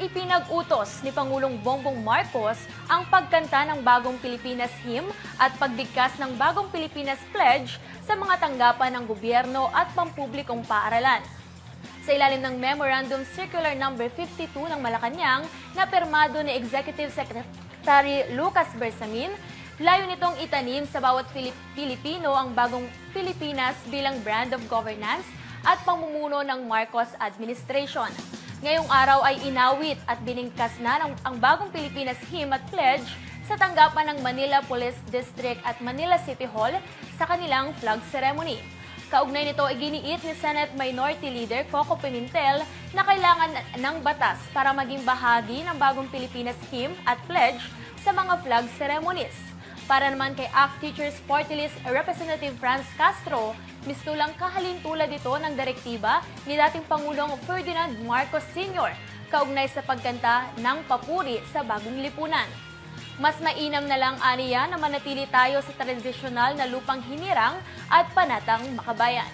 Ipinag-utos ni Pangulong Bongbong Marcos ang pagkanta ng Bagong Pilipinas Hymn at pagbigkas ng Bagong Pilipinas Pledge sa mga tanggapan ng gobyerno at pampublikong paaralan. Sa ilalim ng Memorandum Circular No. 52 ng Malacanang na pirmado ni Executive Secretary Lucas Bersamin, layo nitong itanim sa bawat Pilipino ang Bagong Pilipinas bilang brand of governance at pamumuno ng Marcos administration. Ngayong araw ay inawit at binigkas na ang Bagong Pilipinas Hymn at Pledge sa tanggapan ng Manila Police District at Manila City Hall sa kanilang flag ceremony. Kaugnay nito ay giniit ni Senate Minority Leader Coco Pimentel na kailangan ng batas para maging bahagi ng Bagong Pilipinas Hymn at Pledge sa mga flag ceremonies. Para naman kay ACT Teachers Party List Representative Franz Castro, mistulang kahalintulad ito ng direktiba ni dating Pangulong Ferdinand Marcos Sr. kaugnay sa pagkanta ng papuri sa bagong lipunan. Mas mainam na lang aniya na manatili tayo sa tradisyonal na lupang hinirang at panatang makabayan.